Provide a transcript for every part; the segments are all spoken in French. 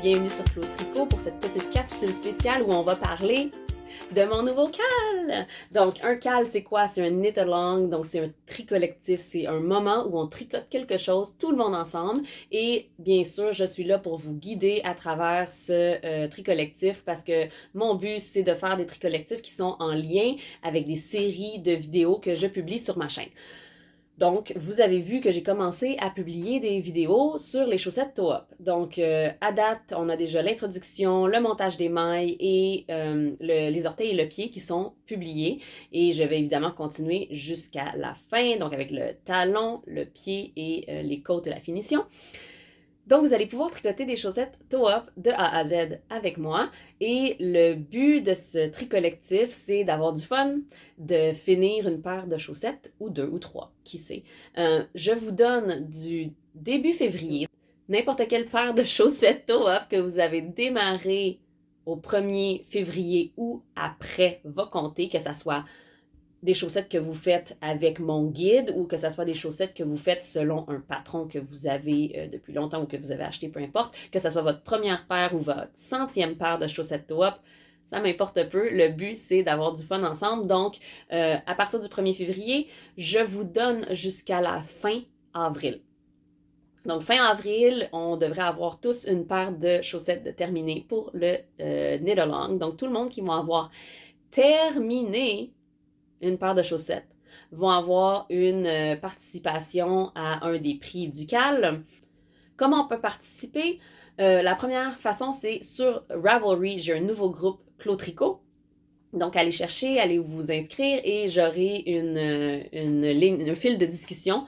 bienvenue sur Flo Tricot pour cette petite capsule spéciale où on va parler de mon nouveau cal. Donc un cal c'est quoi? C'est un knit along, donc c'est un tri collectif, c'est un moment où on tricote quelque chose, tout le monde ensemble et bien sûr je suis là pour vous guider à travers ce tri collectif parce que mon but c'est de faire des tri collectifs qui sont en lien avec des séries de vidéos que je publie sur ma chaîne. Donc, vous avez vu que j'ai commencé à publier des vidéos sur les chaussettes toe-up. Donc, à date, on a déjà l'introduction, le montage des mailles et les orteils et le pied qui sont publiés. Et je vais évidemment continuer jusqu'à la fin, donc avec le talon, le pied et les côtes et la finition. Donc, vous allez pouvoir tricoter des chaussettes toe-up de A à Z avec moi. Et le but de ce tri collectif, c'est d'avoir du fun, de finir une paire de chaussettes, ou deux ou trois, qui sait. Je vous donne du début février n'importe quelle paire de chaussettes toe-up que vous avez démarré au 1er février ou après va compter, que ça soit des chaussettes que vous faites avec mon guide ou que ce soit des chaussettes que vous faites selon un patron que vous avez depuis longtemps ou que vous avez acheté, peu importe, que ce soit votre première paire ou votre 100e paire de chaussettes toe-up, ça m'importe peu. Le but, c'est d'avoir du fun ensemble. Donc, à partir du 1er février, je vous donne jusqu'à la fin avril. Donc, fin avril, on devrait avoir tous une paire de chaussettes terminées pour le knit along. Donc, tout le monde qui va avoir terminé une paire de chaussettes vont avoir une participation à un des prix du cal. Comment on peut participer? La première façon, c'est sur Ravelry. J'ai un nouveau groupe Flo Tricot. Donc, allez chercher, allez vous inscrire et j'aurai un fil de discussion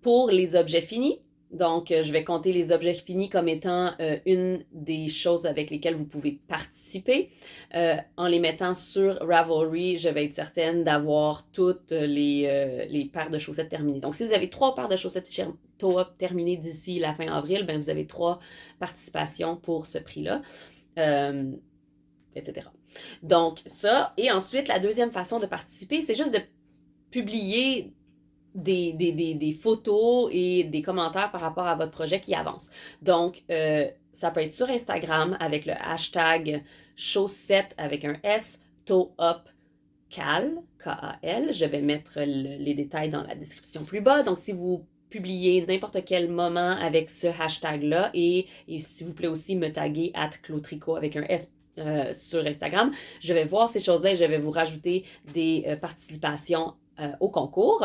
pour les objets finis. Donc, je vais compter les objets finis comme étant une des choses avec lesquelles vous pouvez participer. En les mettant sur Ravelry, je vais être certaine d'avoir toutes les paires de chaussettes terminées. Donc, si vous avez 3 paires de chaussettes toe-up terminées d'ici la fin avril, ben vous avez 3 participations pour ce prix-là, etc. Donc, ça. Et ensuite, la deuxième façon de participer, c'est juste de publier des photos et des commentaires par rapport à votre projet qui avance. Donc, ça peut être sur Instagram avec le hashtag chaussette avec un S, toe-up cal, K-A-L. Je vais mettre les détails dans la description plus bas. Donc, si vous publiez n'importe quel moment avec ce hashtag-là et s'il vous plaît aussi me taguer @clotricot avec un S sur Instagram, je vais voir ces choses-là et je vais vous rajouter des participations au concours.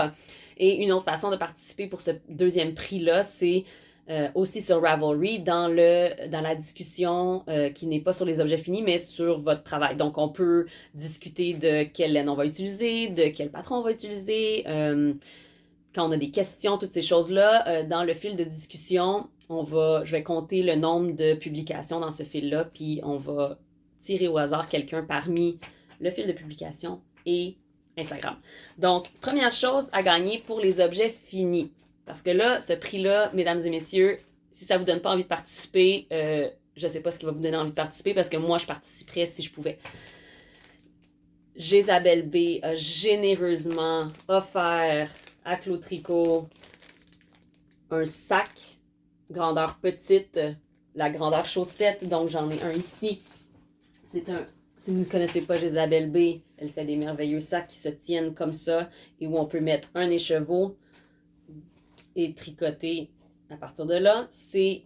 Et une autre façon de participer pour ce deuxième prix-là, c'est aussi sur Ravelry dans la discussion qui n'est pas sur les objets finis, mais sur votre travail. Donc, on peut discuter de quelle laine on va utiliser, de quel patron on va utiliser, quand on a des questions, toutes ces choses-là. Dans le fil de discussion, je vais compter le nombre de publications dans ce fil-là, puis on va tirer au hasard quelqu'un parmi le fil de publication et Instagram. Donc, première chose à gagner pour les objets finis. Parce que là, ce prix-là, mesdames et messieurs, si ça vous donne pas envie de participer, je sais pas ce qui va vous donner envie de participer parce que moi, je participerais si je pouvais. Jésabelle B a généreusement offert à Flo Tricot un sac grandeur petite, la grandeur chaussette, donc j'en ai un ici. Si vous ne connaissez pas Jésabelle B, elle fait des merveilleux sacs qui se tiennent comme ça et où on peut mettre un écheveau et tricoter à partir de là. C'est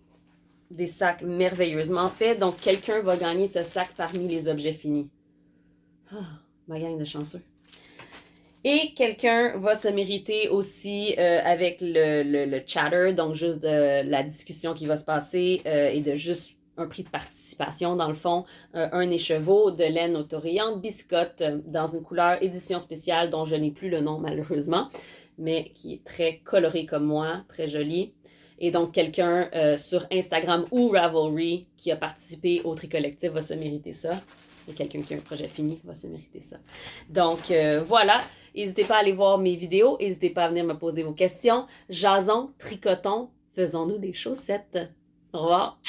des sacs merveilleusement faits, donc quelqu'un va gagner ce sac parmi les objets finis. Ma gang de chanceux. Et quelqu'un va se mériter aussi avec le chatter, donc juste de la discussion qui va se passer et de juste un prix de participation, dans le fond, un écheveau de laine autorayante biscotte dans une couleur édition spéciale dont je n'ai plus le nom malheureusement, mais qui est très coloré comme moi, très joli. Et donc, quelqu'un sur Instagram ou Ravelry qui a participé au tri collectif va se mériter ça. Et quelqu'un qui a un projet fini va se mériter ça. Donc, voilà. N'hésitez pas à aller voir mes vidéos. N'hésitez pas à venir me poser vos questions. Jasons, tricotons, faisons-nous des chaussettes. Au revoir.